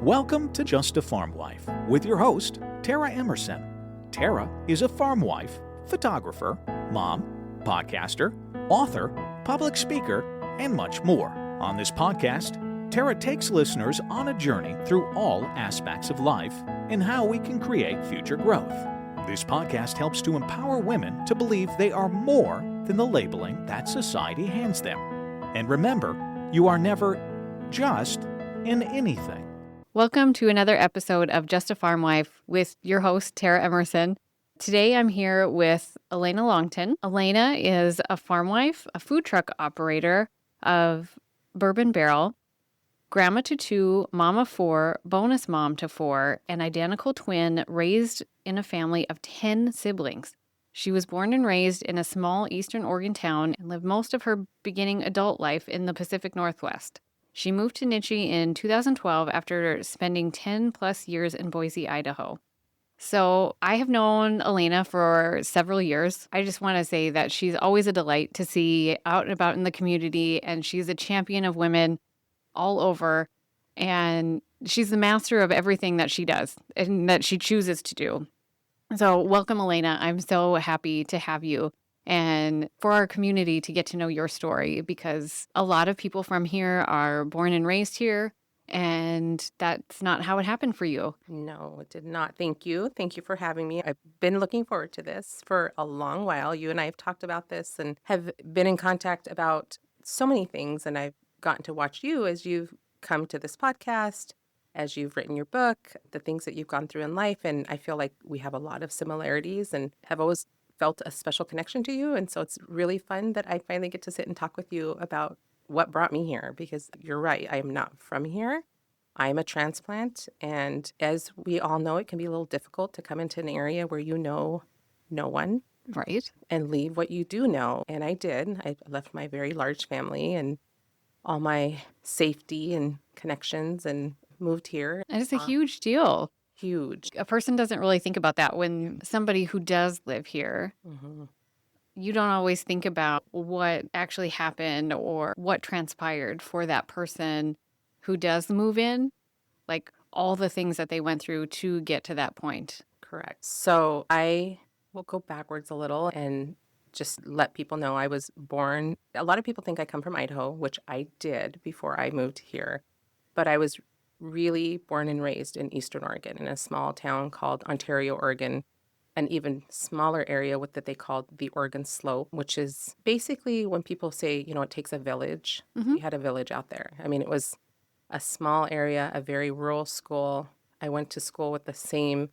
Welcome to Just a Farm Wife with your host, Tara Emerson. Tara is a farm wife, photographer, mom, podcaster, author, public speaker, and much more. On this podcast, Tara takes listeners on a journey through all aspects of life and how we can create future growth. This podcast helps to empower women to believe they are more than the labeling that society hands them. And remember, you are never just in anything. Welcome to another episode of Just a Farm Wife with your host, Tara Emerson. Today I'm here with Elena Longtin. Elena is a farm wife, a food truck operator of Bourbon Barrel, grandma to two, mom of four, bonus mom to four, an identical twin raised in a family of 10 siblings. She was born and raised in a small Eastern Oregon town and lived most of her beginning adult life in the Pacific Northwest. She moved to Niche in 2012 after spending 10 plus years in Boise, Idaho. So I have known Elena for several years. I just want to say that she's always a delight to see out and about in the community, and she's a champion of women all over, and she's the master of everything that she does and that she chooses to do. So welcome, Elena. I'm so happy to have you and for our community to get to know your story, because a lot of people from here are born and raised here, and that's not how it happened for you. No, it did not. Thank you. Thank you for having me. I've been looking forward to this for a long while. You and I have talked about this and have been in contact about so many things, and I've gotten to watch you as you've come to this podcast, as you've written your book, the things that you've gone through in life, and I feel like we have a lot of similarities and have always felt a special connection to you. And so it's really fun that I finally get to sit and talk with you about what brought me here, because you're right, I am not from here. I am a transplant, and as we all know, it can be a little difficult to come into an area where you know no one. Right. And leave what you do know. And I did. I left my very large family and all my safety and connections and moved here. And it's a huge deal. Huge. A person doesn't really think about that when somebody who does live here, you don't always think about what actually happened or what transpired for that person who does move in, like all the things that they went through to get to that point. Correct. So I will go backwards a little and just let people know I was born. A lot of people think I come from Idaho, which I did before I moved here, but I was really born and raised in Eastern Oregon in a small town called Ontario, Oregon, an even smaller area with that they called the Oregon Slope, which is basically when people say, you know, it takes a village. We had a village out there. I mean, it was a small area, a very rural school. I went to school with the same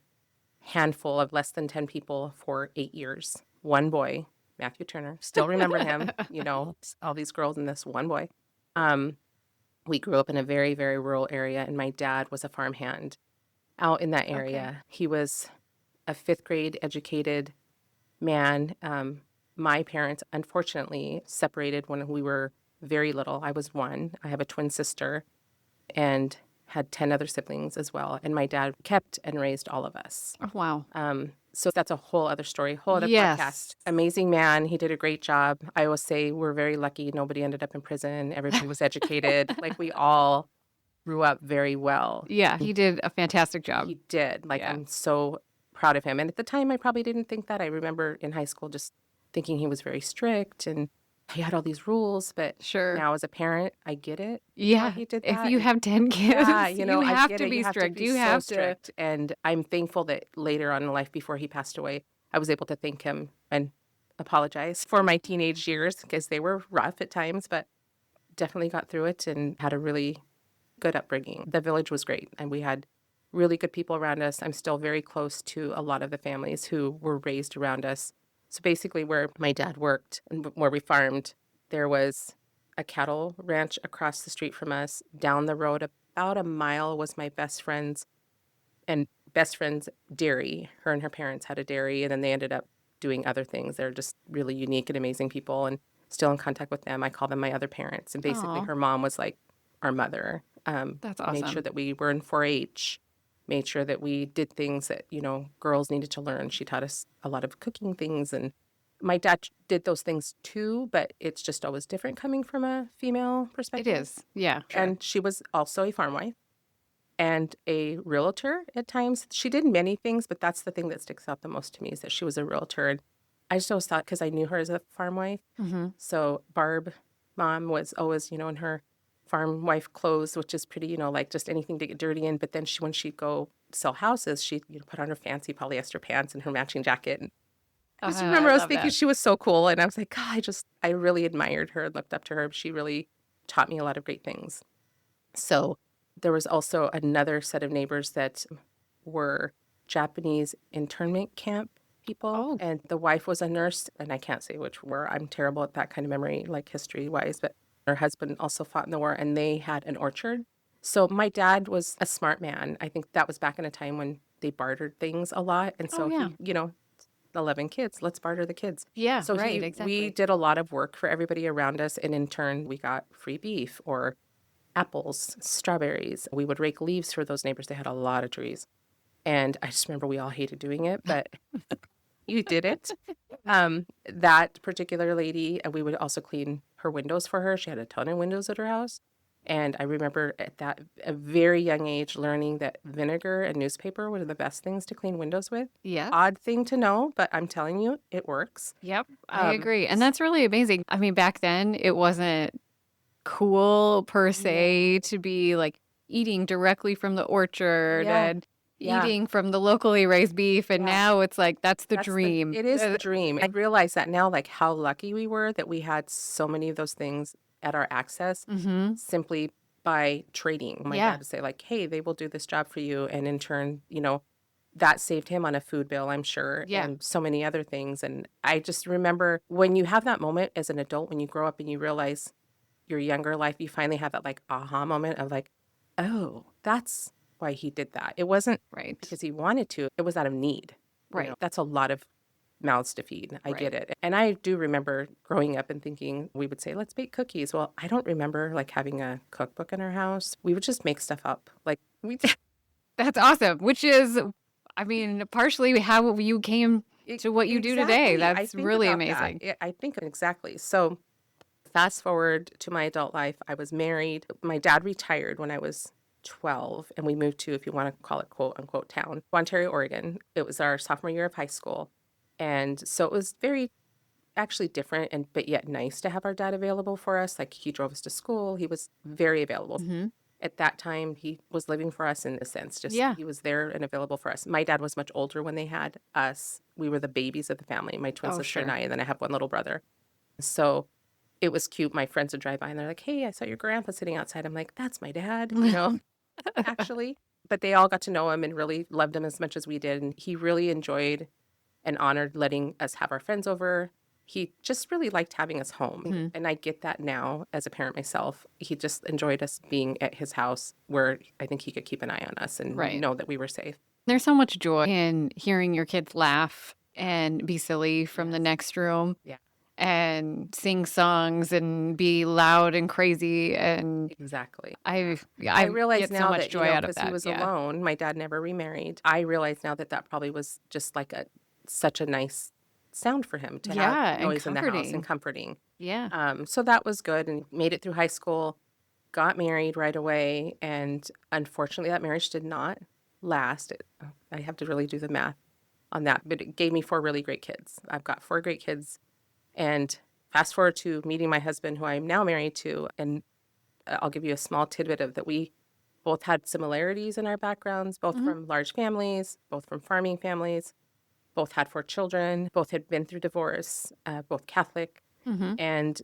handful of less than 10 people for 8 years. One boy, Matthew Turner, still remember him, you know, all these girls and this one boy. We grew up in a very, very rural area, and my dad was a farmhand out in that area. Okay. He was a fifth grade educated man. My parents, unfortunately, separated when we were very little. I was one. I have a twin sister and had 10 other siblings as well. And my dad kept and raised all of us. Oh, wow. So that's a whole other story, whole other podcast. Amazing man. He did a great job. I always say we're very lucky. Nobody ended up in prison. Everybody was educated. Like, we all grew up very well. Yeah, he did a fantastic job. He did. Like, yeah. I'm so proud of him. And at the time, I probably didn't think that. I remember in high school just thinking he was very strict and he had all these rules, but sure. Now as a parent, I get it. Yeah, he did that. If you have 10 kids, yeah, you know, you have to be You strict. You have to be so strict. And I'm thankful that later on in life, before he passed away, I was able to thank him and apologize for my teenage years, because they were rough at times, but definitely got through it and had a really good upbringing. The village was great, and we had really good people around us. I'm still very close to a lot of the families who were raised around us. So basically where my dad worked and where we farmed, there was a cattle ranch across the street from us. Down the road about a mile was my best friend's dairy. Her and her parents had a dairy, and then they ended up doing other things. They're just really unique and amazing people, and still in contact with them. I call them my other parents. And basically her mom was like our mother. That's awesome. Made sure that we were in 4-H. Made sure that we did things that, you know, girls needed to learn. She taught us a lot of cooking things, and my dad did those things too, but it's just always different coming from a female perspective. It is, yeah. And she was also a farm wife. and a realtor at times. She did many things, but that's the thing that sticks out the most to me is that she was a realtor. And I just always thought, because I knew her as a farm wife. Mm-hmm. So Barb, mom, was always, in her farm wife clothes, which is pretty, like just anything to get dirty in. But then when she'd go sell houses, she'd put on her fancy polyester pants and her matching jacket. And I just remember I was love thinking that. she was so cool. And I was like, God, I really admired her and looked up to her. She really taught me a lot of great things. So there was also another set of neighbors that were Japanese internment camp people. Oh. And the wife was a nurse, and I can't say which war. I'm terrible at that kind of memory, like history-wise. But her husband also fought in the war, and they had an orchard. So my dad was a smart man. I think that was back in a time when they bartered things a lot. And so yeah. he, 11 kids, let's barter the kids. Yeah, So right, we exactly. did a lot of work for everybody around us. And in turn, we got free beef or apples, strawberries. We would rake leaves for those neighbors. They had a lot of trees. And I just remember we all hated doing it, but you did it. That particular lady, and we would also clean her windows for her. She had a ton of windows at her house. And I remember at a very young age learning that vinegar and newspaper were the best things to clean windows with. Yeah. Odd thing to know, but I'm telling you, it works. Yep, I agree. And that's really amazing. I mean, back then it wasn't cool per se to be like eating directly from the orchard Yeah. and Yeah. eating from the locally raised beef. And Yeah. now it's like, that's the dream. It is the dream. I realize that now, like how lucky we were that we had so many of those things at our access Mm-hmm. simply by trading. My Yeah. dad would say like, hey, they will do this job for you. And in turn, that saved him on a food bill, I'm sure, Yeah. and so many other things. And I just remember when you have that moment as an adult, when you grow up and you realize your younger life, you finally have that like aha moment of like, oh, that's why he did that. It wasn't Right. because he wanted to, it was out of need. Right. That's a lot of mouths to feed. I get it. And I do remember growing up and thinking we would say, let's bake cookies. Well, I don't remember like having a cookbook in our house. We would just make stuff up. Like we That's awesome. Which is, I mean, partially how you came to what you do today. Exactly. I That's think really about that. amazing. I think exactly. So fast forward to my adult life, I was married. My dad retired when I was 12, and we moved to, if you want to call it quote unquote town, Ontario, Oregon. It was our sophomore year of high school. And so it was very actually different but yet nice to have our dad available for us. Like he drove us to school. He was very available. Mm-hmm. At that time, he was living for us in a sense. He was there and available for us. My dad was much older when they had us. We were the babies of the family, my twin sister and I, and then I have one little brother. So it was cute. My friends would drive by and they're like, hey, I saw your grandpa sitting outside. I'm like, that's my dad, actually. But they all got to know him and really loved him as much as we did. And he really enjoyed and honored letting us have our friends over. He just really liked having us home. Mm-hmm. And I get that now as a parent myself. He just enjoyed us being at his house where I think he could keep an eye on us and know that we were safe. There's so much joy in hearing your kids laugh and be silly from the next room. Yeah. And sing songs and be loud and crazy. And exactly. I realize get now so much that, joy out of because that. he was alone, my dad never remarried. I realize now that probably was just like such a nice sound for him to have noise in the house and comforting. Yeah. So that was good, and made it through high school, got married right away, and unfortunately that marriage did not last. I have to really do the math on that, but it gave me 4 really great kids. I've got 4 great kids, and fast forward to meeting my husband, who I'm now married to, and I'll give you a small tidbit of that we both had similarities in our backgrounds, both from large families, both from farming families. Both had 4 children, both had been through divorce, both Catholic. Mm-hmm. And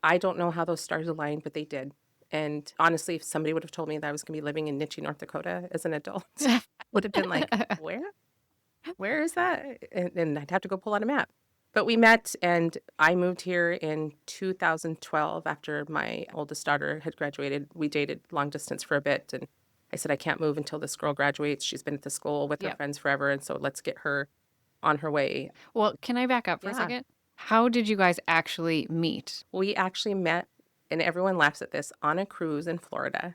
I don't know how those stars aligned, but they did. And honestly, if somebody would have told me that I was going to be living in Nitchie, North Dakota as an adult, I would have been like, where? Where is that? And I'd have to go pull out a map. But we met, and I moved here in 2012 after my oldest daughter had graduated. We dated long distance for a bit, and I said, I can't move until this girl graduates. She's been at the school with her friends forever, and so let's get her on her way. Well, can I back up for a second? How did you guys actually meet? We actually met, and everyone laughs at this, on a cruise in Florida,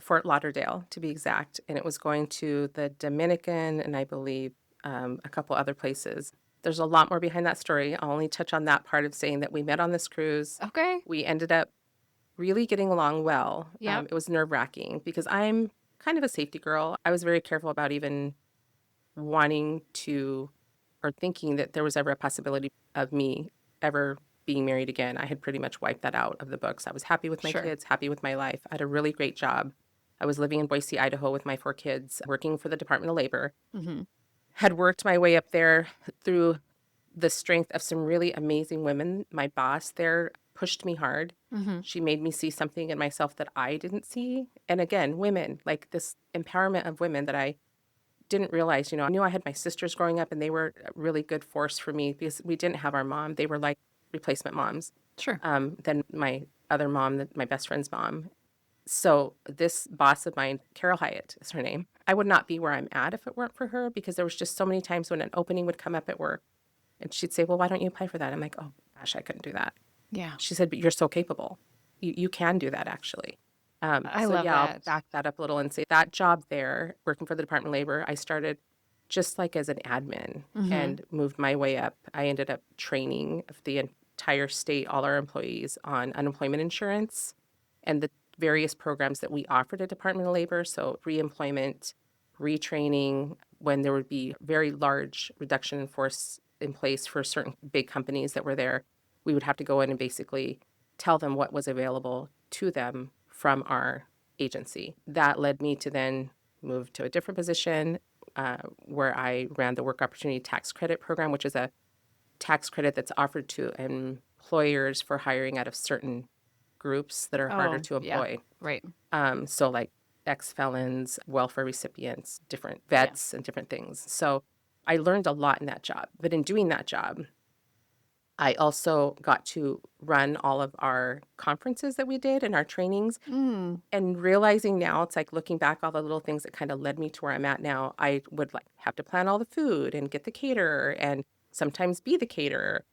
Fort Lauderdale to be exact. And it was going to the Dominican and I believe a couple other places. There's a lot more behind that story. I'll only touch on that part of saying that we met on this cruise. Okay. We ended up really getting along well. Yeah. It was nerve-wracking because I'm kind of a safety girl. I was very careful about even wanting to or thinking that there was ever a possibility of me ever being married again. I had pretty much wiped that out of the books. I was happy with my Sure. kids, happy with my life. I had a really great job. I was living in Boise, Idaho with my 4 kids, working for the Department of Labor. Mm-hmm. Had worked my way up there through the strength of some really amazing women. My boss there pushed me hard. Mm-hmm. She made me see something in myself that I didn't see. And again, women, like this empowerment of women that I didn't realize. I knew I had my sisters growing up and they were a really good force for me because we didn't have our mom. They were like replacement moms. Sure. Then my other mom, my best friend's mom. So this boss of mine, Carol Hyatt is her name. I would not be where I'm at if it weren't for her, because there was just so many times when an opening would come up at work and she'd say, well, why don't you apply for that? I'm like, oh gosh, I couldn't do that. Yeah. She said, but you're so capable. You can do that actually. I so love yeah, I'll that. back that up a little and say that job there, working for the Department of Labor, I started just like as an admin Mm-hmm. and moved my way up. I ended up training the entire state, all our employees on unemployment insurance and the various programs that we offered at Department of Labor. So reemployment, retraining, when there would be very large reduction in force in place for certain big companies that were there, we would have to go in and basically tell them what was available to them from our agency. That led me to then move to a different position where I ran the Work Opportunity Tax Credit Program, which is a tax credit that's offered to employers for hiring out of certain groups that are harder to Yeah. employ. Right. So like ex-felons, welfare recipients, different vets and different things. So I learned a lot in that job. But in doing that job, I also got to run all of our conferences that we did and our trainings. Mm. And realizing now, it's like looking back, all the little things that kind of led me to where I'm at now. I would like have to plan all the food and get the caterer and sometimes be the caterer,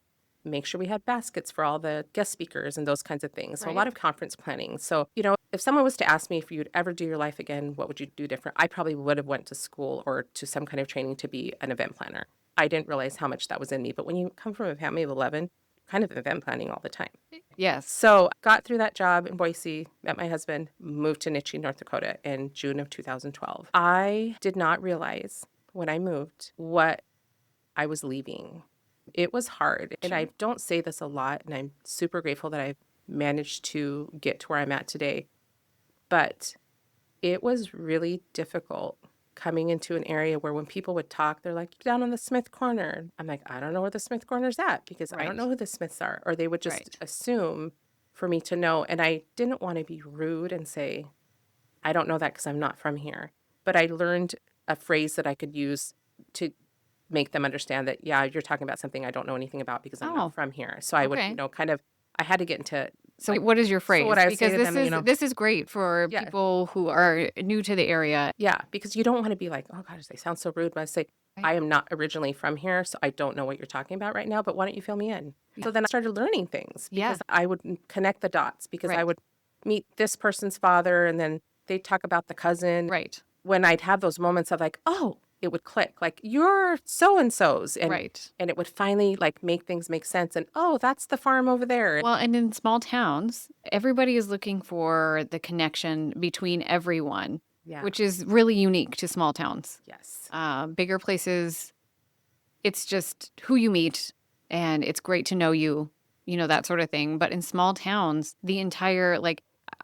make sure we had baskets for all the guest speakers and those kinds of things. So a lot Right. of conference planning. So, if someone was to ask me if you'd ever do your life again, what would you do different? I probably would have went to school or to some kind of training to be an event planner. I didn't realize how much that was in me. But when you come from a family of 11, kind of event planning all the time. Yes. So got through that job in Boise, met my husband, moved to Nitchie, North Dakota in June of 2012. I did not realize when I moved what I was leaving. It was hard. And I don't say this a lot, and I'm super grateful that I've managed to get to where I'm at today. But it was really difficult coming into an area where when people would talk, they're like, down on the Smith Corner. I'm like, I don't know where the Smith Corner's at because I Right. don't know who the Smiths are. Or they would just Right. assume for me to know. And I didn't want to be rude and say, I don't know that because I'm not from here. But I learned a phrase that I could use to make them understand that, yeah, you're talking about something I don't know anything about because I'm Oh, not from here. So I would, okay. kind of, I had to get into, So what is your phrase? what I would say Because to this them, is this is great for Yeah. people who are new to the area. yeah, because you don't want to be like, oh gosh, they sound so rude. But I say, Right. I am not originally from here, so I don't know what you're talking about right now, but why don't you fill me in? So then I started learning things Yeah. because I would connect the dots because I Right. would meet this person's father and then they'd talk about the cousin. Right. When I'd have those moments of like, oh, it would click, like, you're so-and-so's. And Right. and it would finally like make things make sense. And oh, that's the farm over there. Well, and in small towns, everybody is looking for the connection between everyone, Yeah. which is really unique to small towns. Yes. Bigger places, it's just who you meet and it's great to know you, that sort of thing. But in small towns, the entire,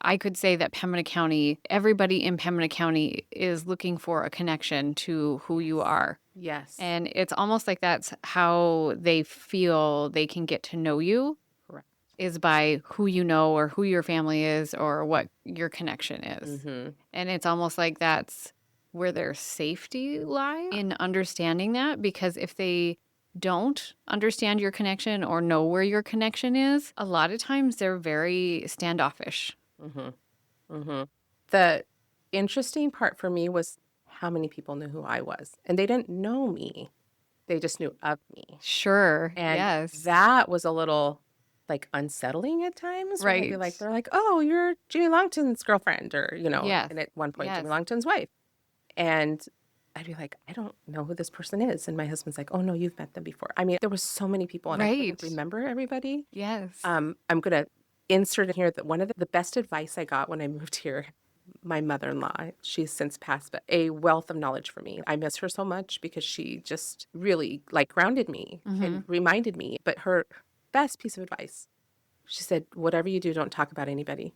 I could say that Pembina County, everybody in Pembina County is looking for a connection to who you are. Yes. And it's almost like that's how they feel they can get to know you. Correct. Is by who you know or who your family is or what your connection is. Mm-hmm. And it's almost like that's where their safety lies in understanding that, because if they don't understand your connection or know where your connection is, a lot of times they're very standoffish. Mm-hmm. Mm-hmm. The interesting part for me was how many people knew who I was. And they didn't know me. They just knew of me. Sure. And yes. that was a little like unsettling at times. Where I'd be Right. like, they're like, oh, you're Jimmy Longtin's girlfriend, or, Yes. and at one point, Yes. Jimmy Longtin's wife. And I'd be like, I don't know who this person is. And my husband's like, oh, no, you've met them before. I mean, there was so many people and I couldn't Right. remember everybody. Yes. I'm going to insert in here that one of the best advice I got when I moved here my mother-in-law. She's since passed, but a wealth of knowledge for me. I miss her so much because she just really like grounded me and reminded me. But her best piece of advice, she said, whatever you do, don't talk about anybody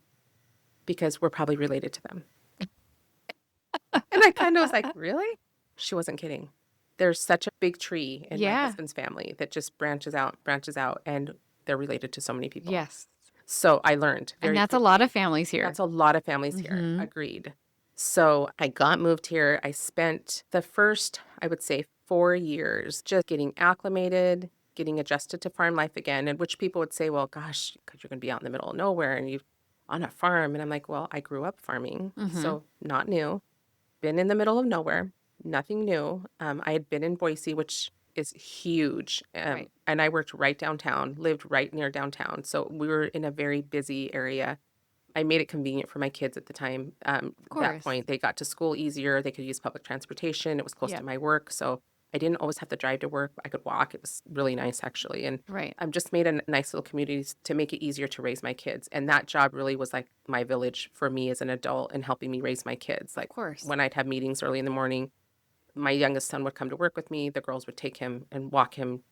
because we're probably related to them. And I kind of was like, really? She wasn't kidding. There's such a big tree in my husband's family that just branches out, and they're related to so many people. Yes. So I learned And that's a lot of families here. That's a lot of families here. Agreed. So I got moved here. I spent the first, I would say, 4 years just getting acclimated, getting adjusted to farm life again, and which people would say, well, gosh, because you're going to be out in the middle of nowhere and you on a farm. And I'm like, well, I grew up farming, so not new. Been in the middle of nowhere, nothing new. I had been in Boise, which is huge. Right. And I worked right downtown, lived right near downtown. So we were in a very busy area. I made it convenient for my kids at the time. At that point, they got to school easier. They could use public transportation. It was close to my work. So I didn't always have to drive to work. I could walk. It was really nice, actually. And I've just made a nice little community to make it easier to raise my kids. And that job really was like my village for me as an adult and helping me raise my kids. Like when I'd have meetings early in the morning, my youngest son would come to work with me. The girls would take him and walk him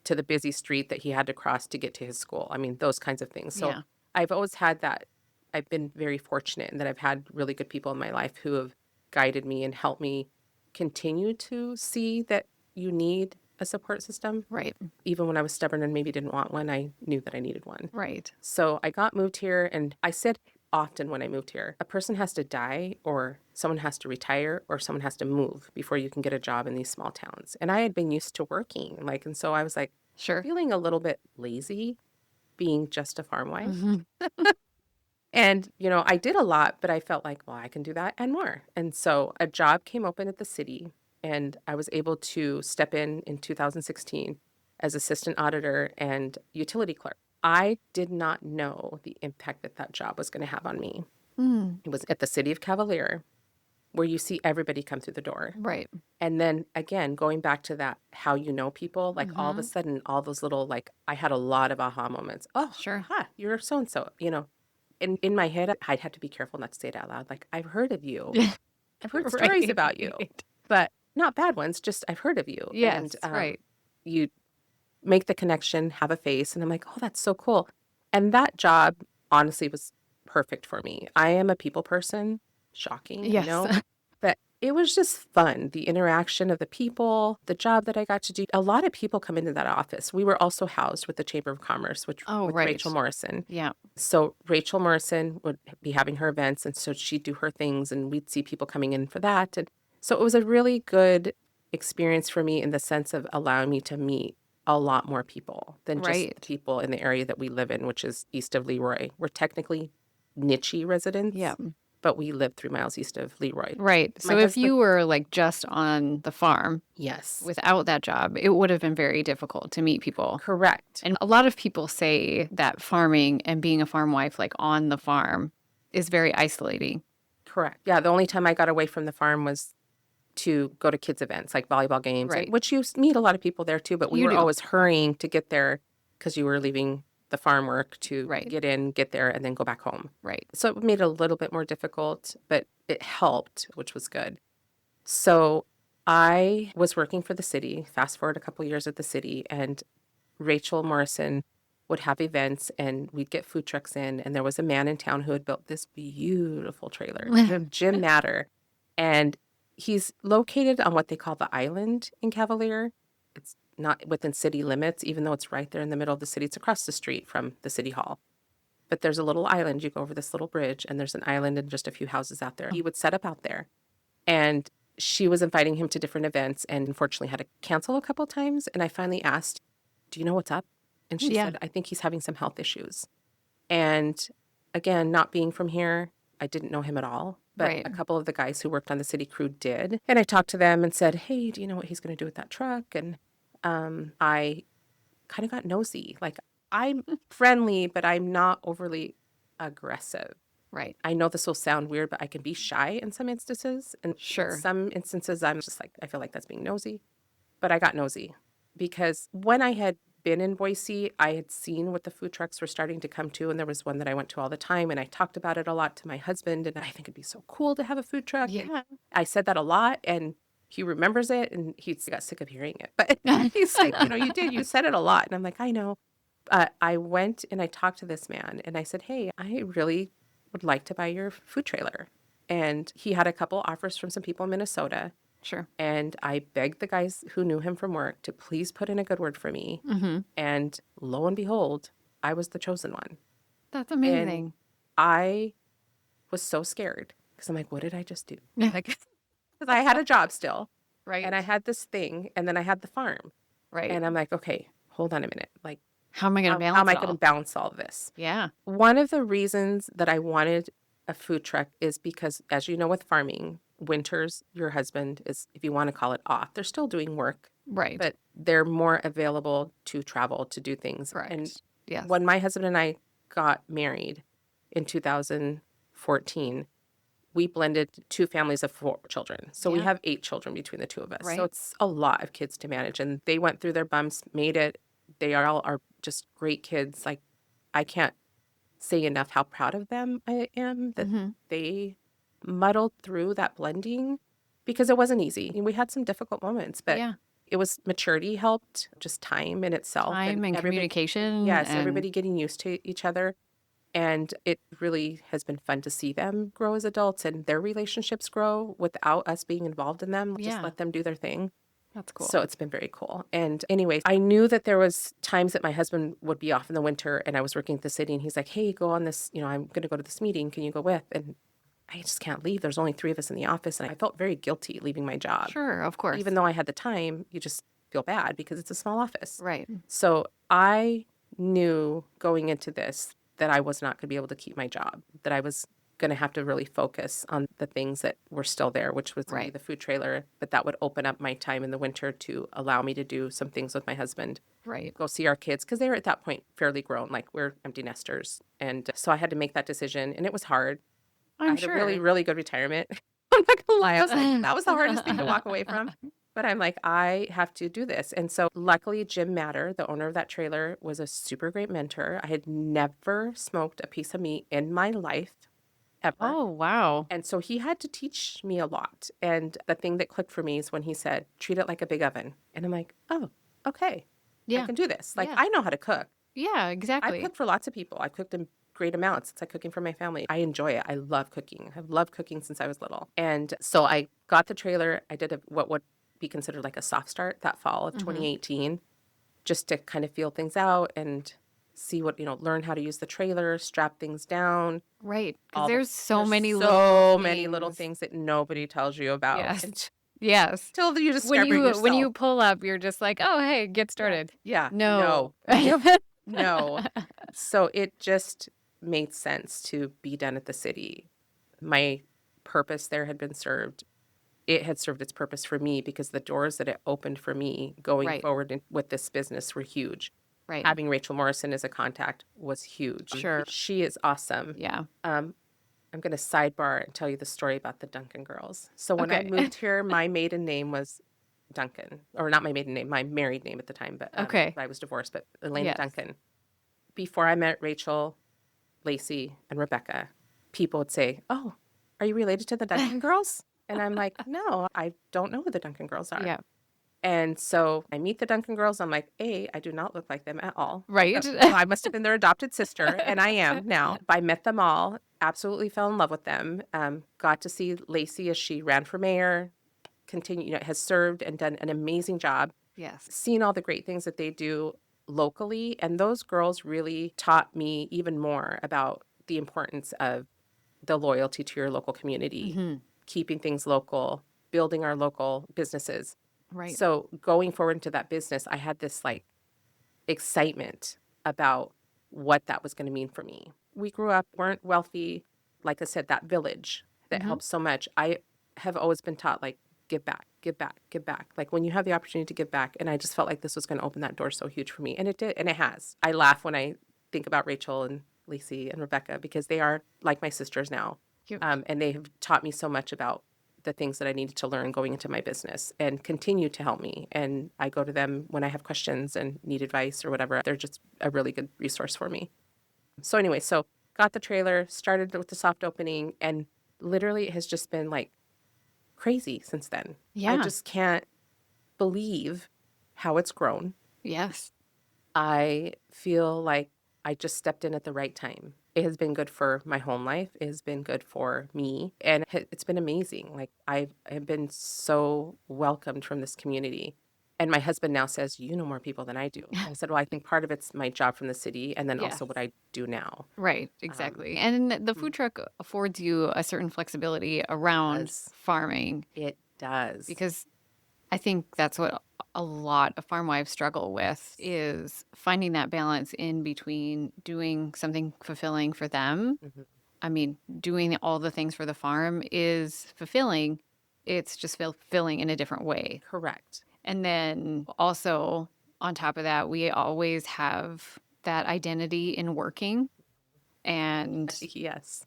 to the busy street that he had to cross to get to his school. I mean, those kinds of things. So I've always had that. I've been very fortunate in that I've had really good people in my life who have guided me and helped me continue to see that you need a support system. Right. Even when I was stubborn and maybe didn't want one, I knew that I needed one. Right. So I got moved here, and I said often when I moved here, a person has to die or someone has to retire or someone has to move before you can get a job in these small towns. And I had been used to working, and so I was like, feeling a little bit lazy being just a farm wife. And, I did a lot, but I felt like, well, I can do that and more. And so a job came open at the city, and I was able to step in 2016 as assistant auditor and utility clerk. I did not know the impact that job was going to have on me. It was at the city of Cavalier, where you see everybody come through the door. Right. And then again, going back to that, how you know people, like all of a sudden, all those little, I had a lot of aha moments. Oh, you're so-and-so, In my head, I'd have to be careful not to say it out loud. Like, I've heard of you. I've heard stories about you, but not bad ones. Just I've heard of you. Yes, and, you make the connection, have a face, and I'm like, oh, that's so cool. And that job, honestly, was perfect for me. I am a people person. Shocking, but it was just fun. The interaction of the people, the job that I got to do. A lot of people come into that office. We were also housed with the Chamber of Commerce, with Rachel Morrison. Yeah. So Rachel Morrison would be having her events, and so she'd do her things, and we'd see people coming in for that. And so it was a really good experience for me in the sense of allowing me to meet a lot more people than just people in the area that we live in, which is east of Leroy. We're technically niche residents. Yeah. But we live 3 miles east of Leroy. Right. So if you were just on the farm, without that job, it would have been very difficult to meet people. Correct. And a lot of people say that farming and being a farm wife, on the farm, is very isolating. Correct. Yeah. The only time I got away from the farm was to go to kids' events, like volleyball games, which you meet a lot of people there too. But we were always hurrying to get there because you were leaving the farm work to get in, get there, and then go back home. Right. So it made it a little bit more difficult, but it helped, which was good. So I was working for the city, fast forward a couple years at the city, and Rachel Morrison would have events, and we'd get food trucks in, and there was a man in town who had built this beautiful trailer, Jim Natter, and he's located on what they call the island in Cavalier. It's not within city limits, even though it's right there in the middle of the city. It's across the street from the city hall. But there's a little island. You go over this little bridge, and there's an island and just a few houses out there. He would set up out there. And she was inviting him to different events and unfortunately had to cancel a couple of times. And I finally asked, do you know what's up? And she said, I think he's having some health issues. And again, not being from here, I didn't know him at all. But a couple of the guys who worked on the city crew did. And I talked to them and said, hey, do you know what he's going to do with that truck? And I kind of got nosy. I'm friendly, but I'm not overly aggressive. Right. I know this will sound weird, but I can be shy in some instances. And in some instances, I'm just I feel like that's being nosy. But I got nosy because when I had been in Boise, I had seen what the food trucks were starting to come to. And there was one that I went to all the time. And I talked about it a lot to my husband. And I think it'd be so cool to have a food truck. And Yeah. I said that a lot. And he remembers it. And he got sick of hearing it. But he's like, you said it a lot. And I'm like, I know. I went and I talked to this man. And I said, hey, I really would like to buy your food trailer. And he had a couple offers from some people in Minnesota. Sure. And I begged the guys who knew him from work to please put in a good word for me. Mm-hmm. And lo and behold, I was the chosen one. That's amazing. And I was so scared because I'm like, what did I just do? Like, because I had a job still. Right. And I had this thing. And then I had the farm. Right. And I'm like, okay, hold on a minute. Like, how am I going to balance how am I it going all? to balance all of this? Yeah. One of the reasons that I wanted a food truck is because, as you know, with farming, winters, your husband is, if you want to call it off, they're still doing work, Right. but they're more available to travel, to do things. Correct. And Yes. when my husband and I got married in 2014, we blended 2 families of 4 children. So we Yeah. have 8 children between the 2 of us. Right. So it's a lot of kids to manage. And they went through their bumps, made it. They all are just great kids. Like, I can't say enough how proud of them I am that Mhm. they muddled through that blending, because it wasn't easy. And we had some difficult moments, but Yeah. it was maturity helped, just time in itself. Time and everybody, communication. yes, and everybody getting used to each other. And it really has been fun to see them grow as adults and their relationships grow without us being involved in them. Just Yeah. let them do their thing. That's cool. So it's been very cool. And anyways, I knew that there was times that my husband would be off in the winter and I was working at the city and he's like, hey, go on this, I'm going to go to this meeting. Can you go with? And I just can't leave. There's only 3 of us in the office. And I felt very guilty leaving my job. Sure, of course. Even though I had the time, you just feel bad because it's a small office. Right. So I knew going into this that I was not going to be able to keep my job, that I was going to have to really focus on the things that were still there, which was Right. the food trailer, but that would open up my time in the winter to allow me to do some things with my husband, Right. go see our kids, because they were at that point fairly grown, like we're empty nesters. And so I had to make that decision, and it was hard. I I'm had sure. a really, really good retirement. I'm not going to lie. I was like, that was the hardest thing to walk away from. But I'm like, I have to do this. And so luckily, Jim Matter, the owner of that trailer, was a super great mentor. I had never smoked a piece of meat in my life, ever. Oh, wow. And so he had to teach me a lot. And the thing that clicked for me is when he said, treat it like a big oven. And I'm like, oh, okay. Yeah. I can do this. Like, Yeah. I know how to cook. Yeah, exactly. I've cooked for lots of people. I've cooked in great amounts. It's like cooking for my family. I enjoy it. I love cooking. I've loved cooking since I was little. And so I got the trailer. I did what would be considered like a soft start that fall of 2018, just to kind of feel things out and see what, learn how to use the trailer, strap things down. Right. all Because the- there's so many little things that nobody tells you about. Yes. And Yes. till you discover When yourself. you pull up, you're just like, oh, hey, get started. Yeah. No. No. So it just made sense to be done at the city. My purpose there had been served. It had served its purpose for me because the doors that it opened for me going Right. forward with this business were huge. Right. Having Rachel Morrison as a contact was huge. Sure. She is awesome. Yeah. I'm going to sidebar and tell you the story about the Duncan girls. So when I Okay. moved here, my maiden name was Duncan, or not my maiden name, my married name at the time, but Okay. I was divorced, but Elena Yes. Duncan. Before I met Rachel, Lacey, and Rebecca, people would say, oh, are you related to the Duncan girls? And I'm like, no, I don't know who the Duncan girls are. Yeah. And so I meet the Duncan girls. I'm like, I do not look like them at all. Right. Well, I must have been their adopted sister, and I am now. I met them all, absolutely fell in love with them. Got to see Lacey as she ran for mayor, has served and done an amazing job. Yes. Seen all the great things that they do locally. And those girls really taught me even more about the importance of the loyalty to your local community, Mhm. keeping things local, building our local businesses. Right. So going forward into that business, I had this like excitement about what that was going to mean for me. We grew up, weren't wealthy. Like I said, that village that helps so much. I have always been taught like, give back, give back, give back. Like when you have the opportunity to give back. And I just felt like this was going to open that door so huge for me. And it did. And it has. I laugh when I think about Rachel and Lacey and Rebecca because they are like my sisters now. Cute. And they have taught me so much about the things that I needed to learn going into my business and continue to help me. And I go to them when I have questions and need advice or whatever. They're just a really good resource for me. So anyway, so got the trailer, started with the soft opening, and literally it has just been like crazy since then. Yeah. I just can't believe how it's grown. Yes. I feel like I just stepped in at the right time. It has been good for my home life. It has been good for me. And it's been amazing. Like I have been so welcomed from this community. And my husband now says, you know more people than I do. I said, well, I think part of it's my job from the city and then Yes. also what I do now. Right, exactly. And the food truck affords you a certain flexibility around farming. It does. Because I think that's what a lot of farm wives struggle with, is finding that balance in between doing something fulfilling for them. Mhm. I mean, doing all the things for the farm is fulfilling. It's just fulfilling in a different way. Correct. And then also on top of that, we always have that identity in working. And Yes.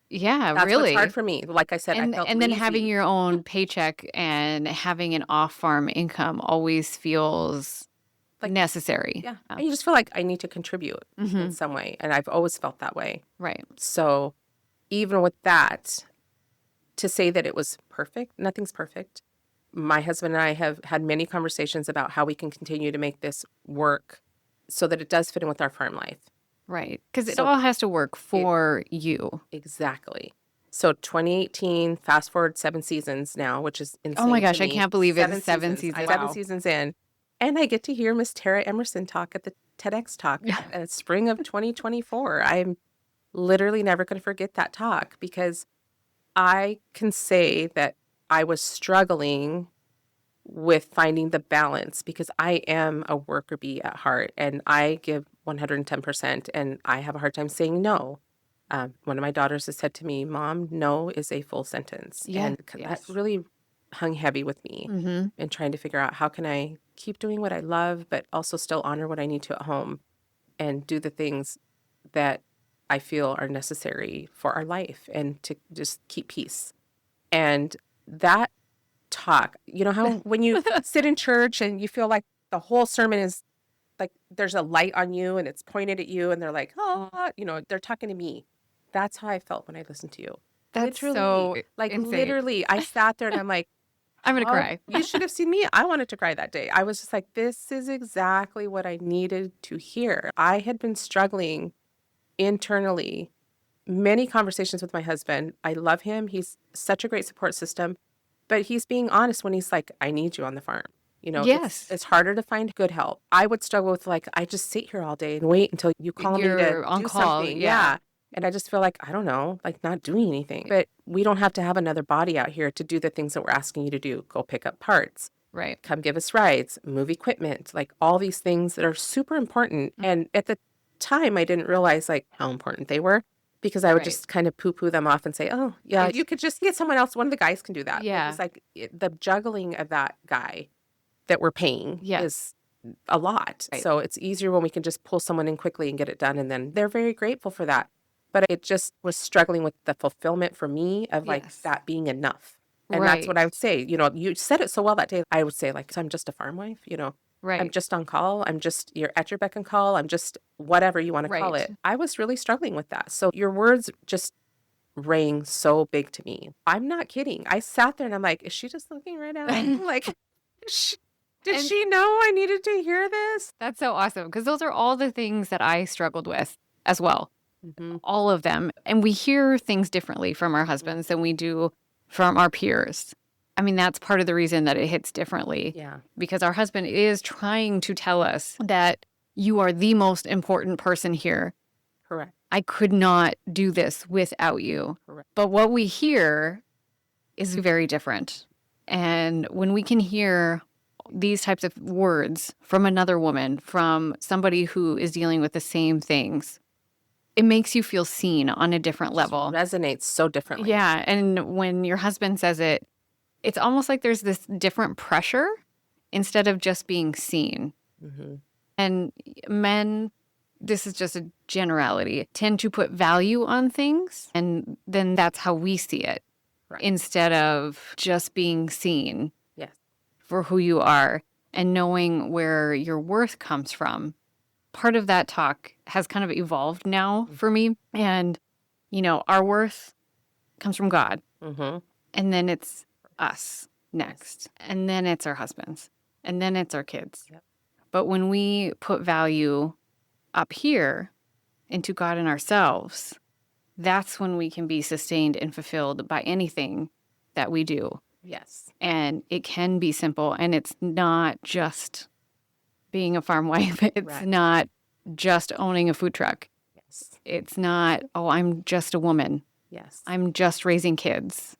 yeah, That's really. what's hard for me. Like I said, I felt and then lazy. having your own paycheck and having an off-farm income always feels Like- necessary. Yeah. And you just feel like I need to contribute in some way. And I've always felt that way. Right. So even with that, to say that it was perfect, nothing's perfect. My husband and I have had many conversations about how we can continue to make this work so that it does fit in with our farm life. Right. Because it So- all has to work for you. Exactly. So 2018, fast forward 7 seasons now, which is insane. Oh my gosh, to I me. can't believe it's 7 seasons. I'm Wow. 7 seasons in. And I get to hear Miss Tara Emerson talk at the TEDx talk spring of 2024. I'm literally never going to forget that talk because I can say that I was struggling with finding the balance because I am a worker bee at heart and I give 110% and I have a hard time saying no. One of my daughters has said to me, Mom, no is a full sentence. Yeah, And yes. that really hung heavy with me Mm-hmm. in trying to figure out how can I keep doing what I love, but also still honor what I need to at home and do the things that I feel are necessary for our life and to just keep peace. And that talk, you know how when you sit in church and you feel like the whole sermon is like there's a light on you and it's pointed at you and they're like, oh, you know, they're talking to me. That's how I felt when I listened to you. That's Literally, so like insane. literally, I sat there and I'm like, I'm going to oh, cry. you should have seen me. I wanted to cry that day. I was just like, this is exactly what I needed to hear. I had been struggling internally, many conversations with my husband. I love him. He's such a great support system, but he's being honest when he's like, I need you on the farm. You know, Yes. it's harder to find good help. I would struggle with like, I just sit here all day and wait until you call me to You're on do call, something. yeah. And I just feel like, I don't know, like not doing anything. But we don't have to have another body out here to do the things that we're asking you to do. Go pick up parts, Right. come give us rides, move equipment, like all these things that are super important. And at the time, I didn't realize like how important they were because I would Right. just kind of poo-poo them off and say, oh, yeah, you could just get someone else. One of the guys can do that. But Yeah. it's like the juggling of that guy that we're paying Yeah. is a lot. Right. So it's easier when we can just pull someone in quickly and get it done. And then they're very grateful for that. But it just was struggling with the fulfillment for me of like Yes. that being enough. And that's what I Right. would say. You know, you said it so well that day. I would say like, I'm just a farm wife, you know, I'm Right. just on call. You're at your beck and call. I'm just whatever you want to call Right. it. I was really struggling with that. So your words just rang so big to me. I'm not kidding. I sat there and I'm like, is she just looking right at me? Like, did And- she know I needed to hear this? That's so awesome because those are all the things that I struggled with as well. Mm-hmm. All of them. And we hear things differently from our husbands than we do from our peers. I mean, that's part of the reason that it hits differently. Yeah. Because our husband is trying to tell us that you are the most important person here. Correct. I could not do this without you. Correct. But what we hear is very different. And when we can hear these types of words from another woman, from somebody who is dealing with the same things, it makes you feel seen on a different level. Resonates so differently. Yeah. And when your husband says it, it's almost like there's this different pressure instead of just being seen. Mm-hmm. And men, this is just a generality, tend to put value on things. And then that's how we see it. Right. instead of just being seen Yes. for who you are and knowing where your worth comes from. Part of that talk has kind of evolved now for me. And, our worth comes from God. Mm-hmm. And then it's us next. And then it's our husbands. And then it's our kids. Yep. But when we put value up here into God and ourselves, that's when we can be sustained and fulfilled by anything that we do. Yes. And it can be simple. And it's not just being a farm wife. It's Right. not just owning a food truck. Yes. It's not, I'm just a woman. Yes. I'm just raising kids.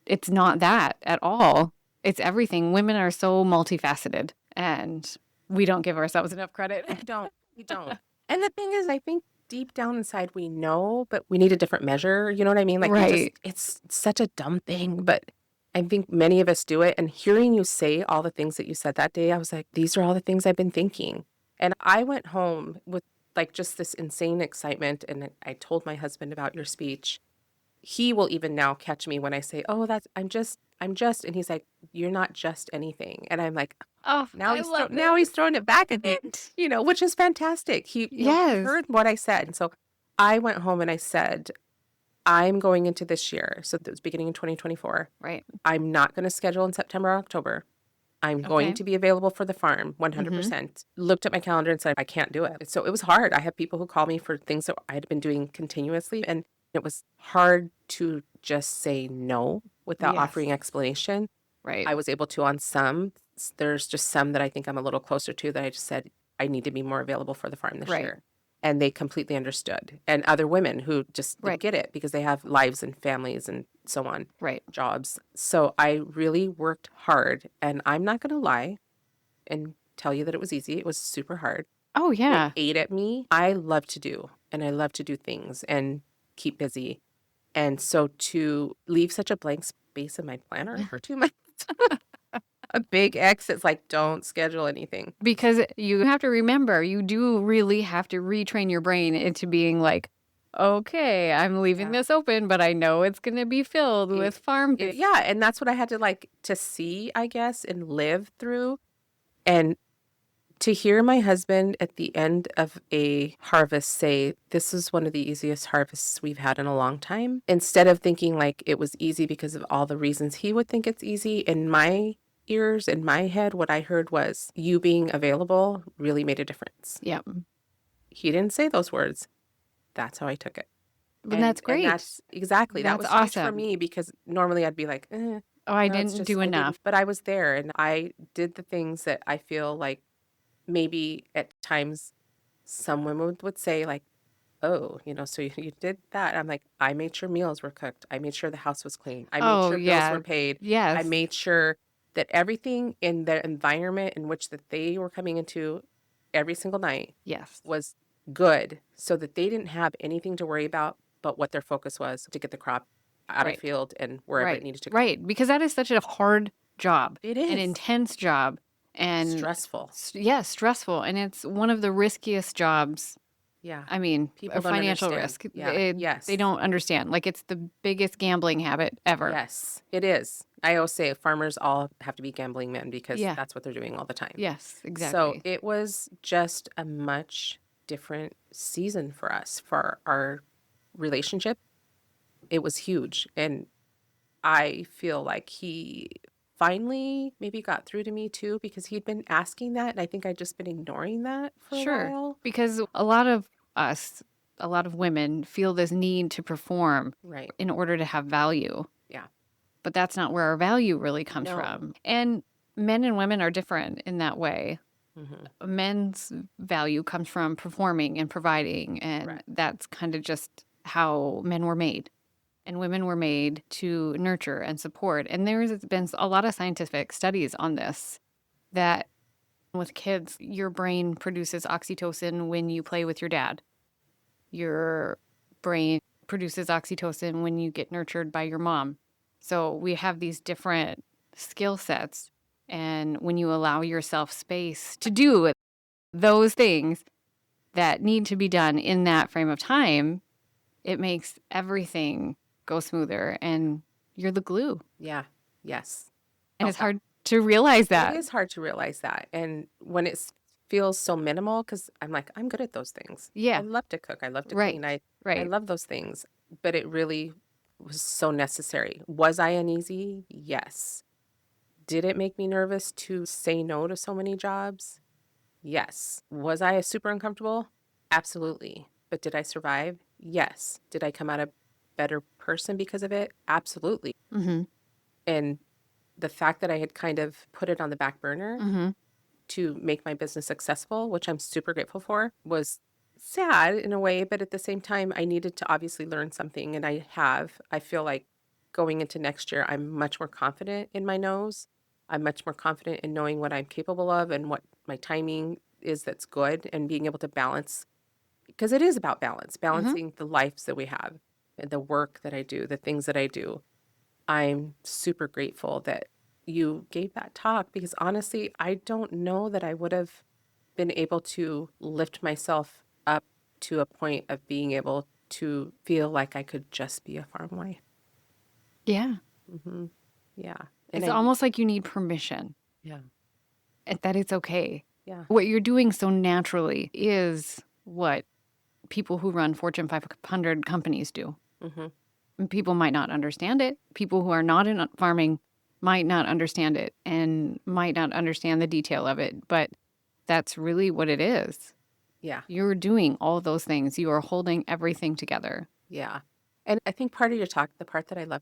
It's not that at all. It's everything. Women are so multifaceted, and we don't give ourselves enough credit. We don't. And the thing is, I think deep down inside we know, but we need a different measure. You know what I mean? Like, Right. it's such a dumb thing, but I think many of us do it. And hearing you say all the things that you said that day, I was like, these are all the things I've been thinking. And I went home with like just this insane excitement. And I told my husband about your speech. He will even now catch me when I say, "Oh, I'm just," and he's like, "You're not just anything." And I'm like, Oh, now I love now he's throwing it back at me, which is fantastic. He Yes. heard what I said. And so I went home and I said, I'm going into this year. So it was beginning in 2024. Right. I'm not going to schedule in September or October. I'm going Okay. to be available for the farm 100%. Looked at my calendar and said, I can't do it. So it was hard. I had people who called me for things that I had been doing continuously. And it was hard to just say no without Yes. offering explanation. Right. I was able to on some. There's just some that I think I'm a little closer to that I just said, I need to be more available for the farm this Right. year. And they completely understood. And other women who just Right. didn't get it because they have lives and families and so on, Right. jobs. So I really worked hard. And I'm not going to lie and tell you that it was easy. It was super hard. Oh, yeah. It ate at me. I love to do, and I love to do things and keep busy. And so to leave such a blank space in my planner for 2 months, a big X, it's like, don't schedule anything. Because you have to remember, you do really have to retrain your brain into being like, okay, I'm leaving Yeah. this open, but I know it's going to be filled with farm things. Yeah, and that's what I had to see, I guess, and live through. And to hear my husband at the end of a harvest say, this is one of the easiest harvests we've had in a long time, instead of thinking like it was easy because of all the reasons he would think it's easy, in my ears, in my head, what I heard was you being available really made a difference. Yep. He didn't say those words. That's how I took it. And that's great. And that's exactly. That was That's huge for awesome. me because normally I'd be like, I no, it's didn't just- do I didn't. enough. But I was there and I did the things that I feel like maybe at times some women would say like, oh, so you did that. I'm like, I made sure meals were cooked. I made sure the house was clean. I made sure bills were paid. Yes. I made sure that everything in the environment in which that they were coming into every single night Yes. was good so that they didn't have anything to worry about, but what their focus was to get the crop out Right. of field and wherever Right. it needed to go. Right. Because that is such a hard job. It is. An intense job. And Stressful. Stressful. And it's one of the riskiest jobs. Yeah. I mean, People a don't financial understand. risk. Yeah. Yes. They don't understand. Like, it's the biggest gambling habit ever. Yes, it is. I always say farmers all have to be gambling men because Yeah. that's what they're doing all the time. Yes, exactly. So it was just a much different season for us, for our relationship. It was huge. And I feel like he finally maybe got through to me too, because he'd been asking that. And I think I'd just been ignoring that for a while. Because a lot of us, a lot of women feel this need to perform Right. in order to have value. Yeah. But that's not where our value really comes No. from. And men and women are different in that way. Mm-hmm. Men's value comes from performing and providing. And Right. that's kind of just how men were made. And women were made to nurture and support. And there's been a lot of scientific studies on this, that with kids, your brain produces oxytocin when you play with your dad. Your brain produces oxytocin when you get nurtured by your mom. So we have these different skill sets. And when you allow yourself space to do those things that need to be done in that frame of time, it makes everything go smoother and You're the glue. Yeah. Yes. And Felt it's that. hard to realize that. It is hard to realize that. And when it feels so minimal, because I'm like, I'm good at those things. I Yeah. love to cook. I love to Right. clean. I Right. love those things. But it really was so necessary. Was I uneasy? Yes. Did it make me nervous to say no to so many jobs? Yes. Was I super uncomfortable? Absolutely. But did I survive? Yes. Did I come out a better person because of it? Absolutely. Mm-hmm. And the fact that I had kind of put it on the back burner Mm-hmm. to make my business successful, which I'm super grateful for, was sad in a way, but at the same time, I needed to obviously learn something, and I have. I feel like going into next year, I'm much more confident in my nose. I'm much more confident in knowing what I'm capable of and what my timing is that's good, and being able to balance, because it is about balance, Mm-hmm. balancing the lives that we have, and the work that I do, the things that I do. I'm super grateful that you gave that talk, because honestly, I don't know that I would have been able to lift myself up to a point of being able to feel like I could just be a farm wife. Yeah. Hmm. Yeah. And It's almost like you need permission yeah, and that it's okay. yeah, What you're doing so naturally is what people who run Fortune 500 companies do. hmm, And people might not understand it. People who are not in farming might not understand it and might not understand the detail of it, but that's really what it is. yeah, You're doing all those things. You are holding everything together. yeah. And I think part of your talk, the part that I love,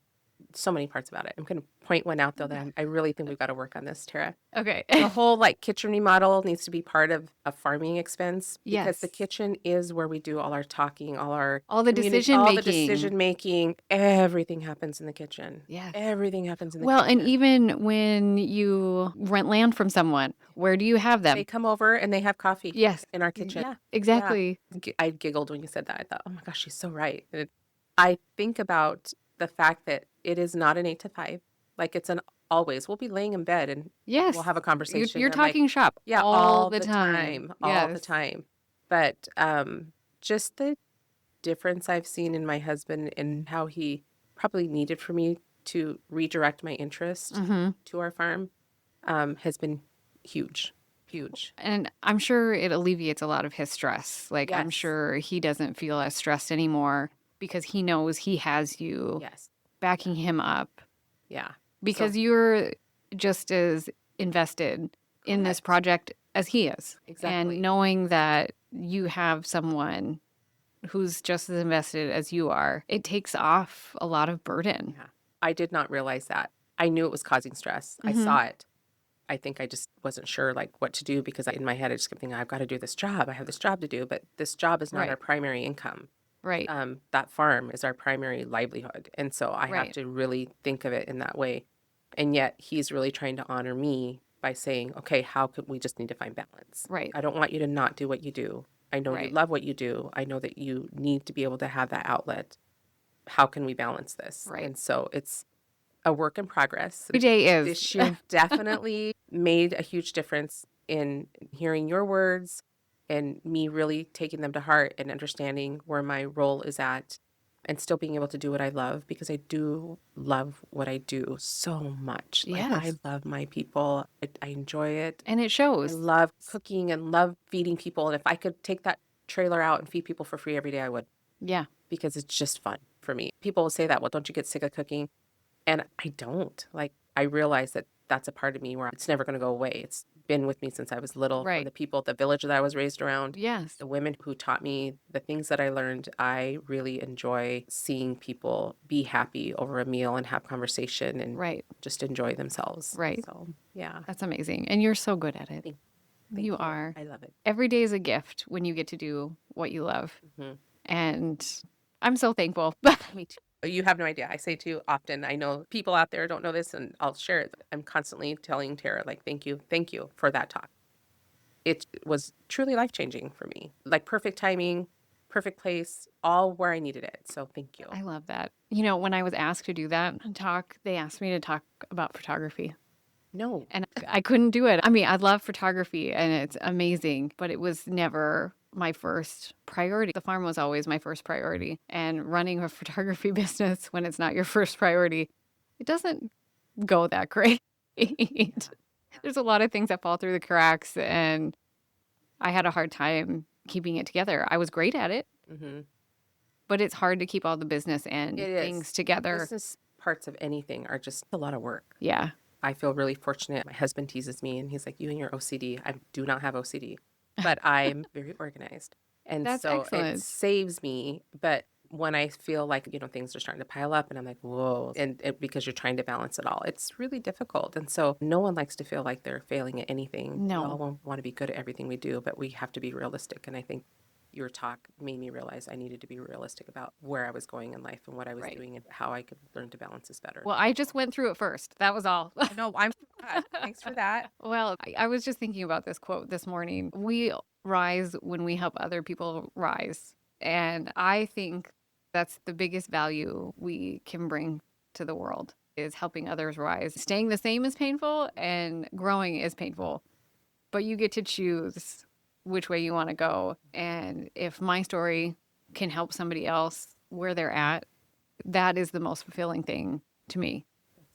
so many parts about it. I'm going to point one out though that I really think we've got to work on this, Tara. Okay. The whole like kitchen remodel needs to be part of a farming expense, because the Yes. kitchen is where we do all our talking, all our All the decision all the making. decision making. Everything happens in the kitchen. Yes. Everything happens in the Well, kitchen. and even when you rent land from someone, where do you have them? They come over and they have coffee Yes. in our kitchen. Yeah. Exactly. I giggled when you said that. I thought, oh my gosh, she's so right. I think about the fact that it is not an 8 to 5. Like it's an always. We'll be laying in bed and Yes. we'll have a conversation. You're I'm like, talking shop yeah, all the time. all the Yes. time. But just the difference I've seen in my husband and how he probably needed for me to redirect my interest Mm-hmm. to our farm has been huge, huge. And I'm sure it alleviates a lot of his stress. Like, I'm Yes. sure he doesn't feel as stressed anymore because he knows he has you Yes. backing him up Yeah. because So- you're just as invested in this Correct. project as he is. Exactly. And knowing that you have someone who's just as invested as you are, it takes off a lot of burden. Yeah. I did not realize that. I knew it was causing stress. I Mhm. saw it. I think I just wasn't sure like what to do, because in my head I just kept thinking, I've got to do this job. I have this job to do, but this job is not Right. our primary income. Right. That farm is our primary livelihood. And so I have Right. to really think of it in that way. And yet he's really trying to honor me by saying, okay, how could we just need to find balance? Right. I don't want you to not do what you do. I know you Right. love what you do. I know that you need to be able to have that outlet. How can we balance this? Right. And so it's a work in progress. Every day is. This year definitely made a huge difference in hearing your words and me really taking them to heart and understanding where my role is at, and still being able to do what I love, because I do love what I do so much. Like, I Yes. love my people. I enjoy it. And it I shows. love cooking and love feeding people. And if I could take that trailer out and feed people for free every day, I would, Yeah. because it's just fun for me. People will say that, well, don't you get sick of cooking? And I don't. Like, I realize that that's a part of me where it's never going to go away. It's been with me since I was little. Right. From the people, the village that I was raised around, Yes. the women who taught me the things that I learned. I really enjoy seeing people be happy over a meal and have conversation and Right. just enjoy themselves. Right. So, yeah. That's amazing. And you're so good at it. Thank You are. I love it. Every day is a gift when you get to do what you love. Hmm. And I'm so thankful. Me too. You have no idea. I say to you often, I know people out there don't know this, and I'll share it. I'm constantly telling Tara, like, thank you for that talk. It was truly life-changing for me. Like, perfect timing, perfect place, all where I needed it. So thank you. I love that. You know, when I was asked to do that talk, they asked me to talk about photography. No. And I couldn't do it. I mean, I love photography and it's amazing, but it was never my first priority. The farm was always my first priority. And running a photography business when it's not your first priority it doesn't go that great. There's a lot of things that fall through the cracks, and I had a hard time keeping it together. I was great at it, Mm-hmm. but it's hard to keep all the business and It things is. together. Business parts of anything are just a lot of work. Yeah. I feel really fortunate. My husband teases me and he's like, you and your OCD. I do not have OCD, but I'm very organized. And That's so it excellent. saves me. But when I feel like, things are starting to pile up and I'm like, whoa, and because you're trying to balance it all, it's really difficult. And so no one likes to feel like they're failing at anything. We No. all want to be good at everything we do, but we have to be realistic. And I think your talk made me realize I needed to be realistic about where I was going in life and what I was Right. doing and how I could learn to balance this better. Well, I just went through it first. That was all. No, I'm glad. Thanks for that. Well, I was just thinking about this quote this morning. We rise when we help other people rise. And I think that's the biggest value we can bring to the world is helping others rise. Staying the same is painful and growing is painful, but you get to choose which way you want to go. And if my story can help somebody else where they're at, that is the most fulfilling thing to me.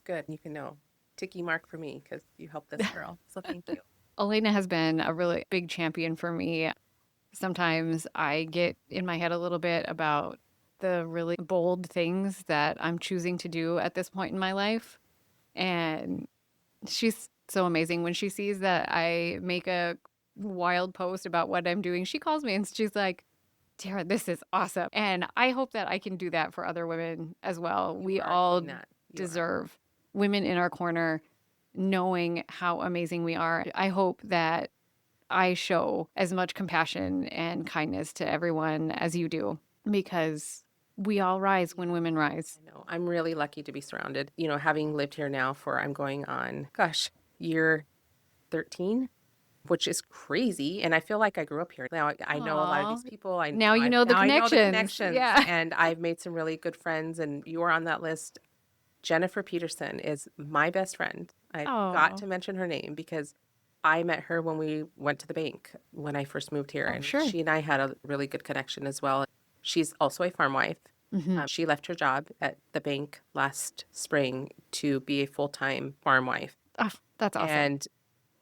Good. You can know. Ticky mark for me because you helped this girl. So thank you. Elena has been a really big champion for me. Sometimes I get in my head a little bit about the really bold things that I'm choosing to do at this point in my life. And she's so amazing. When she sees that I make a wild post about what I'm doing, she calls me and she's like, Tara, this is awesome. And I hope that I can do that for other women as well. We all deserve women in our corner knowing how amazing we are. I hope that I show as much compassion and kindness to everyone as you do, because we all rise when women rise. I know. I'm really lucky to be surrounded. Having lived here now for, I'm going on, year 13, which is crazy. And I feel like I grew up here. Now I know a lot of these people. Now you know the connections. Yeah. And I've made some really good friends, and you are on that list. Jennifer Peterson is my best friend. I got to mention her name because I met her when we went to the bank when I first moved here. And sure. She and I had a really good connection as well. She's also a farm wife. Mm-hmm. She left her job at the bank last spring to be a full-time farm wife. Oh, that's awesome. And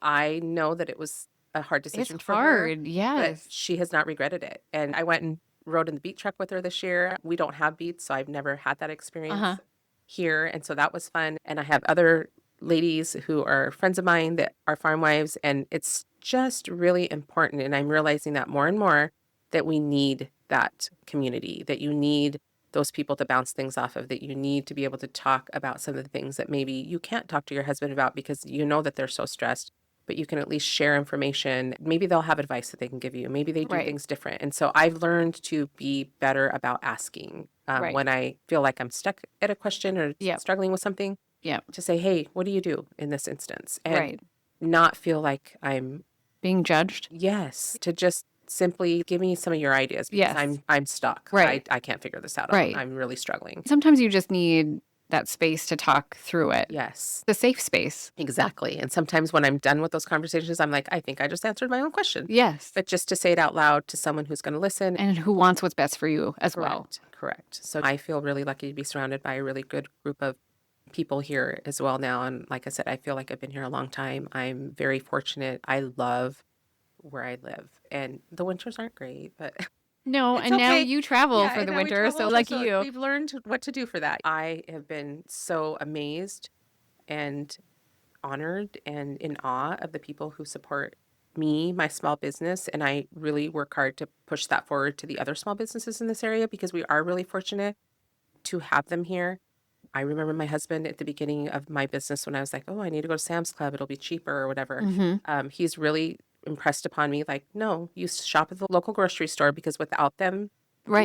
I know that it was a hard decision it's for hard, her. yes. But she has not regretted it. And I went and rode in the beet truck with her this year. We don't have beets, so I've never had that experience here. And so that was fun. And I have other ladies who are friends of mine that are farm wives. And it's just really important. And I'm realizing that more and more that we need that community, that you need those people to bounce things off of, that you need to be able to talk about some of the things that maybe you can't talk to your husband about because you know that they're so stressed, but you can at least share information. Maybe they'll have advice that they can give you. Maybe they do things different. And so I've learned to be better about asking when I feel like I'm stuck at a question or struggling with something, to say, hey, what do you do in this instance? And not feel like I'm being judged. Yes. To just simply give me some of your ideas because I'm stuck. Right. I can't figure this out. Right. I'm really struggling. Sometimes you just need that space to talk through it. Yes. The safe space. Exactly. And sometimes when I'm done with those conversations, I'm like, I think I just answered my own question. Yes. But just to say it out loud to someone who's going to listen. And who wants what's best for you as well. Correct. So I feel really lucky to be surrounded by a really good group of people here as well now. And like I said, I feel like I've been here a long time. I'm very fortunate. I love where I live. And the winters aren't great, but... No, and now you travel for the winter, so lucky you. We've learned what to do for that. I have been so amazed and honored and in awe of the people who support me, my small business, and I really work hard to push that forward to the other small businesses in this area because we are really fortunate to have them here. I remember my husband at the beginning of my business when I was like, oh, I need to go to Sam's Club. It'll be cheaper or whatever. Mm-hmm. He's really impressed upon me, like, no, you shop at the local grocery store because without them,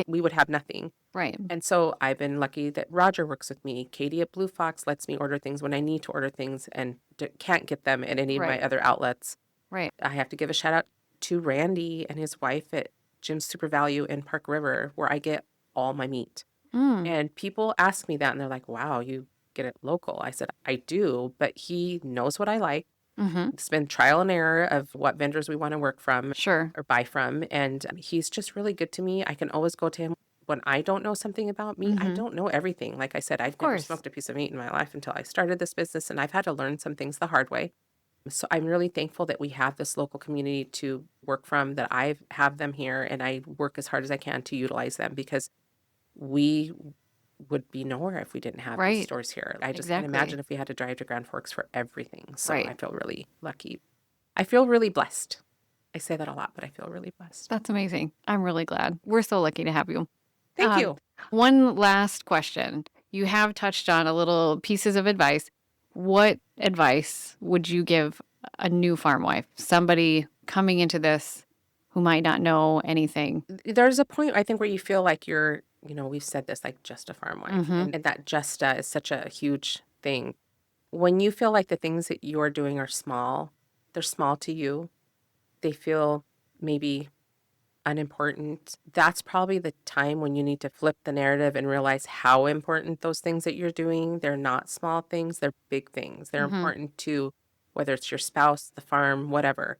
we would have nothing. Right. And so I've been lucky that Roger works with me. Katie at Blue Fox lets me order things when I need to order things and can't get them at any of my other outlets. Right. I have to give a shout out to Randy and his wife at Jim's Super Value in Park River, where I get all my meat. And people ask me that and they're like, wow, you get it local. I said, I do, but he knows what I like. Mm-hmm. It's been trial and error of what vendors we want to work from or buy from. And he's just really good to me. I can always go to him when I don't know something about meat, I don't know everything. Like I said, I've never course. smoked a piece of meat in my life until I started this business, and I've had to learn some things the hard way. So I'm really thankful that we have this local community to work from, that I have them here, and I work as hard as I can to utilize them, because we would be nowhere if we didn't have these Right. stores here. I just Exactly. can't imagine if we had to drive to Grand Forks for everything. So Right. I feel really lucky. I feel really blessed. I say that a lot, but I feel really blessed. That's amazing. I'm really glad. We're so lucky to have you. Thank you. One last question. You have touched on a little pieces of advice. What advice would you give a new farm wife, somebody coming into this who might not know anything? There's a point, I think, where you feel like you're, we've said this, like, just a farm wife. Mhm. And that just is such a huge thing. When you feel like the things that you're doing are small, they're small to you, they feel maybe unimportant, that's probably the time when you need to flip the narrative and realize how important those things that you're doing. They're not small things, they're big things. They're important to, whether it's your spouse, the farm, whatever.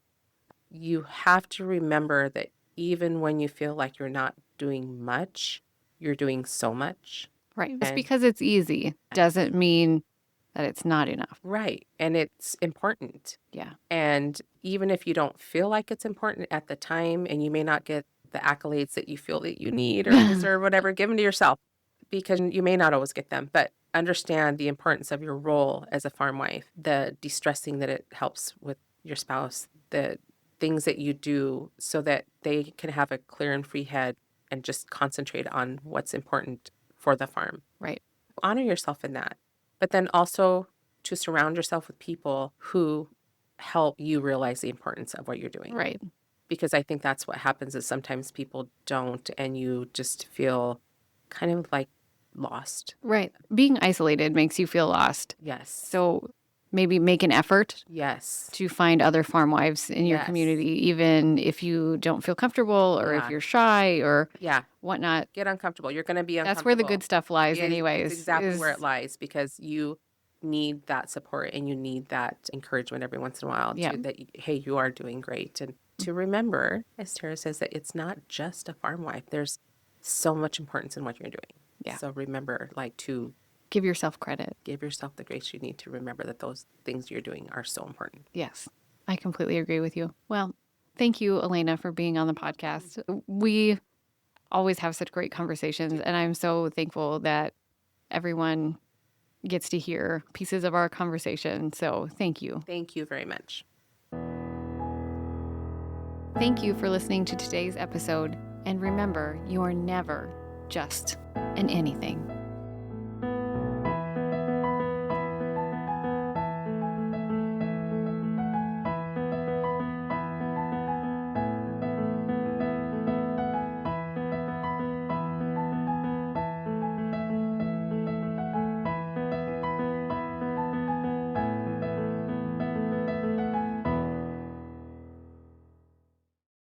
You have to remember that even when you feel like you're not doing much, you're doing so much. Right. Just And because it's easy doesn't mean that it's not enough. right. And it's important. Yeah. And even if you don't feel like it's important at the time, and you may not get the accolades that you feel that you need or deserve, whatever, give them to yourself, because you may not always get them. But understand the importance of your role as a farm wife, the de-stressing that it helps with your spouse, the things that you do so that they can have a clear and free head and just concentrate on what's important for the farm. Right. Honor yourself in that. But then also to surround yourself with people who help you realize the importance of what you're doing. Right. Because I think that's what happens, is sometimes people don't, and you just feel kind of like lost. Right. Being isolated makes you feel lost. Yes. So maybe make an effort Yes. to find other farm wives in your Yes. community, even if you don't feel comfortable or if Yeah. you're shy or Yeah. whatnot. Get uncomfortable. You're going to be uncomfortable. That's where the good stuff lies, Yeah, anyways. it's exactly where it lies, because you need that support and you need that encouragement every once in a while. Yeah. That, hey, you are doing great. And to remember, as Tara says, that it's not just a farm wife. There's so much importance in what you're doing. Yeah. So remember, to Give yourself credit. give yourself the grace you need to remember that those things you're doing are so important. Yes, I completely agree with you. Well, thank you, Elena, for being on the podcast. We always have such great conversations, and I'm so thankful that everyone gets to hear pieces of our conversation. So thank you. Thank you very much. Thank you for listening to today's episode. And remember, you are never just an anything.